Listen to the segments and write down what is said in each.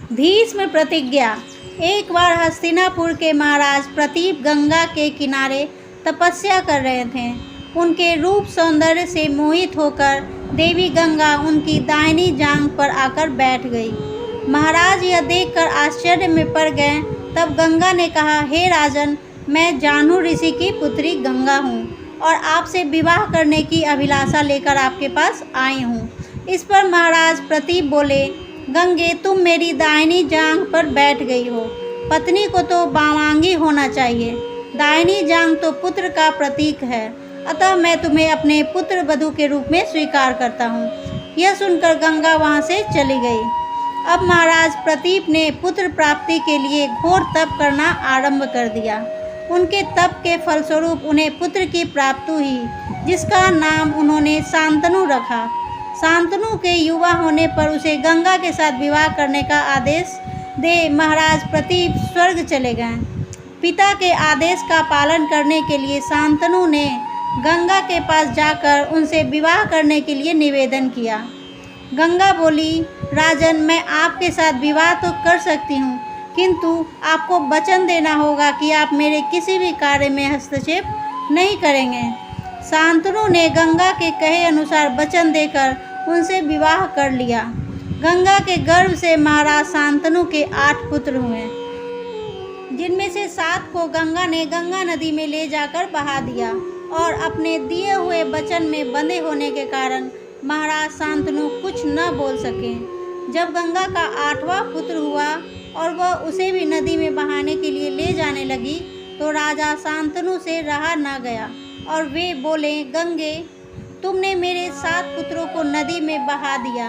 भीष्म प्रतिज्ञा। एक बार हस्तिनापुर के महाराज प्रतीप गंगा के किनारे तपस्या कर रहे थे। उनके रूप सौंदर्य से मोहित होकर देवी गंगा उनकी दाहिनी जांघ पर आकर बैठ गई। महाराज यह देखकर आश्चर्य में पड़ गए। तब गंगा ने कहा, हे राजन, मैं जाह्नू ऋषि की पुत्री गंगा हूँ और आपसे विवाह करने की अभिलाषा लेकर आपके पास आई हूँ। इस पर महाराज प्रतीप बोले, गंगे, तुम मेरी दाहिनी जांघ पर बैठ गई हो। पत्नी को तो बामांगी होना चाहिए। दाहिनी जांघ तो पुत्र का प्रतीक है, अतः मैं तुम्हें अपने पुत्र वधू के रूप में स्वीकार करता हूँ। यह सुनकर गंगा वहाँ से चली गई। अब महाराज प्रतीप ने पुत्र प्राप्ति के लिए घोर तप करना आरंभ कर दिया। उनके तप के फलस्वरूप उन्हें पुत्र की प्राप्ति हुई, जिसका नाम उन्होंने शांतनु रखा। शांतनु के युवा होने पर उसे गंगा के साथ विवाह करने का आदेश दे महाराज प्रतीप स्वर्ग चले गए। पिता के आदेश का पालन करने के लिए शांतनु ने गंगा के पास जाकर उनसे विवाह करने के लिए निवेदन किया। गंगा बोली, राजन, मैं आपके साथ विवाह तो कर सकती हूँ, किंतु आपको वचन देना होगा कि आप मेरे किसी भी कार्य में हस्तक्षेप नहीं करेंगे। शांतनु ने गंगा के कहे अनुसार वचन देकर उनसे विवाह कर लिया। गंगा के गर्भ से महाराज शांतनु के 8 पुत्र हुए, जिनमें से 7 को गंगा ने गंगा नदी में ले जाकर बहा दिया और अपने दिए हुए वचन में बंधे होने के कारण महाराज शांतनु कुछ न बोल सके। जब गंगा का 8वां पुत्र हुआ और वह उसे भी नदी में बहाने के लिए ले जाने लगी, तो राजा शांतनु से रहा न गया और वे बोले, गंगे, तुमने मेरे 7 पुत्रों को नदी में बहा दिया,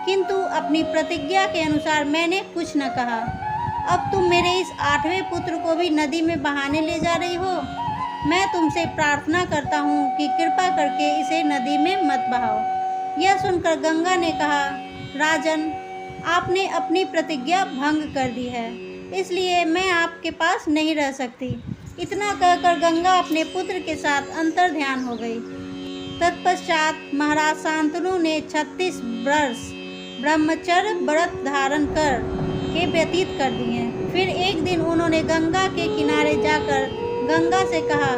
किंतु अपनी प्रतिज्ञा के अनुसार मैंने कुछ न कहा। अब तुम मेरे इस 8वें पुत्र को भी नदी में बहाने ले जा रही हो। मैं तुमसे प्रार्थना करता हूँ कि कृपा करके इसे नदी में मत बहाओ। यह सुनकर गंगा ने कहा, राजन, आपने अपनी प्रतिज्ञा भंग कर दी है, इसलिए मैं आपके पास नहीं रह सकती। इतना कहकर गंगा अपने पुत्र के साथ अंतर्ध्यान हो गई। तत्पश्चात महाराज शांतनु ने 36 वर्ष ब्रह्मचर्य व्रत धारण कर के व्यतीत कर दिए। फिर एक दिन उन्होंने गंगा के किनारे जाकर गंगा से कहा,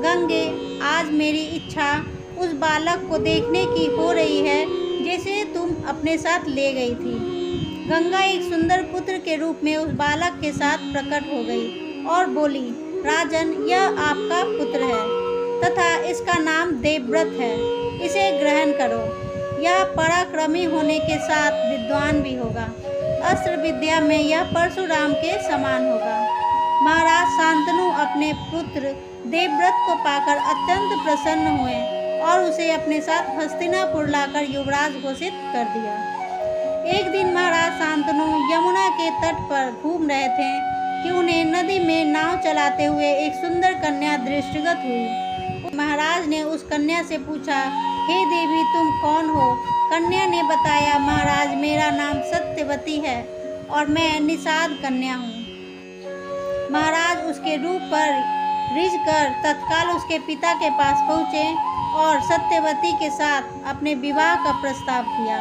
गंगे, आज मेरी इच्छा उस बालक को देखने की हो रही है जैसे तुम अपने साथ ले गई थी। गंगा एक सुंदर पुत्र के रूप में उस बालक के साथ प्रकट हो गई और बोली, राजन, यह आपका पुत्र है तथा इसका नाम देवव्रत है। इसे ग्रहण करो। यह पराक्रमी होने के साथ विद्वान भी होगा। अस्त्र विद्या में यह परशुराम के समान होगा। महाराज शांतनु अपने पुत्र देवव्रत को पाकर अत्यंत प्रसन्न हुए और उसे अपने साथ हस्तिनापुर लाकर युवराज घोषित कर दिया। एक दिन महाराज शांतनु यमुना के तट पर घूम रहे थे कि उन्हें नदी में नाव चलाते हुए एक सुंदर कन्या दृष्टिगत हुई। महाराज ने उस कन्या से पूछा, हे देवी, तुम कौन हो? कन्या ने बताया, महाराज, मेरा नाम सत्यवती है और मैं निषाद कन्या हूँ। महाराज उसके रूप पर रिझ कर तत्काल उसके पिता के पास पहुँचे और सत्यवती के साथ अपने विवाह का प्रस्ताव किया।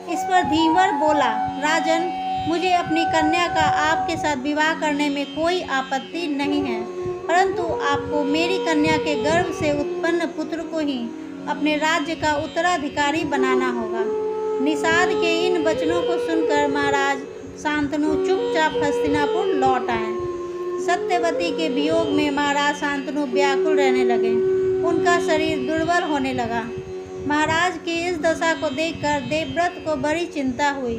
इस पर धीवर बोला, राजन, मुझे अपनी कन्या का आपके साथ विवाह करने में कोई आपत्ति नहीं है, परंतु आपको मेरी कन्या के गर्भ से उत्पन्न पुत्र को ही अपने राज्य का उत्तराधिकारी बनाना होगा। निषाद के इन वचनों को सुनकर महाराज शांतनु चुपचाप हस्तिनापुर लौट आए। सत्यवती के वियोग में महाराज शांतनु व्याकुल रहने लगे। उनका शरीर दुर्बल होने लगा। महाराज की इस दशा को देखकर देवव्रत को बड़ी चिंता हुई।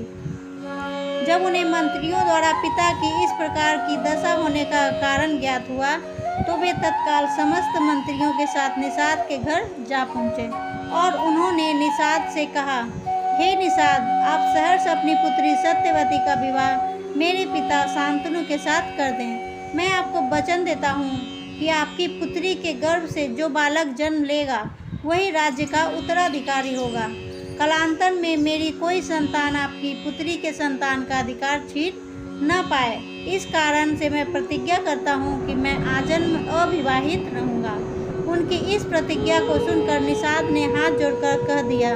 जब उन्हें मंत्रियों द्वारा पिता की इस प्रकार की दशा होने का कारण ज्ञात हुआ, तो वे तत्काल समस्त मंत्रियों के साथ निषाद के घर जा पहुँचे और उन्होंने निषाद से कहा, हे निषाद, आप सहर्ष अपनी पुत्री सत्यवती का विवाह मेरे पिता शांतनु के साथ कर दें। मैं आपको वचन देता हूँ कि आपकी पुत्री के गर्भ से जो बालक जन्म लेगा वही राज्य का उत्तराधिकारी होगा। कालांतर में मेरी कोई संतान आपकी पुत्री के संतान का अधिकार छीन न पाए। इस कारण से मैं प्रतिज्ञा करता हूँ कि मैं आजन्म अविवाहित रहूँगा। उनकी इस प्रतिज्ञा को सुनकर निषाद ने हाथ जोड़कर कह दिया,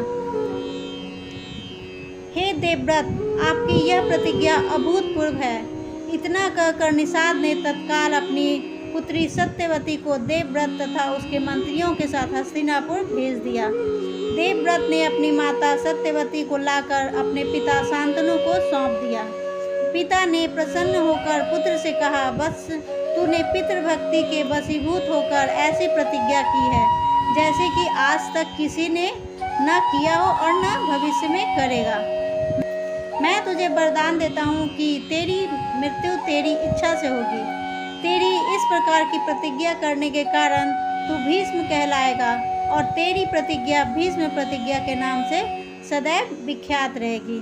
हे देवव्रत, आपकी यह प्रतिज्ञा अभूतपूर्व है। इतना कहकर निषाद ने तत्काल अपनी पुत्री सत्यवती को देवव्रत तथा उसके मंत्रियों के साथ हस्तिनापुर भेज दिया। देवव्रत ने अपनी माता सत्यवती को लाकर अपने पिता शांतनु को सौंप दिया। पिता ने प्रसन्न होकर पुत्र से कहा, बस तूने पितृभक्ति के वशीभूत होकर ऐसी प्रतिज्ञा की है जैसे कि आज तक किसी ने न किया हो और न भविष्य में करेगा। मैं तुझे वरदान देता हूँ कि तेरी मृत्यु तेरी इच्छा से होगी। तेरी इस प्रकार की प्रतिज्ञा करने के कारण तू भीष्म कहलाएगा और तेरी प्रतिज्ञा भीष्म प्रतिज्ञा के नाम से सदैव विख्यात रहेगी।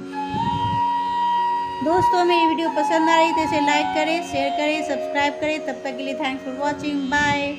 दोस्तों, मेरी वीडियो पसंद आ रही तो इसे लाइक करें, शेयर करें, सब्सक्राइब करें। तब तक के लिए थैंक्स फॉर वॉचिंग। बाय।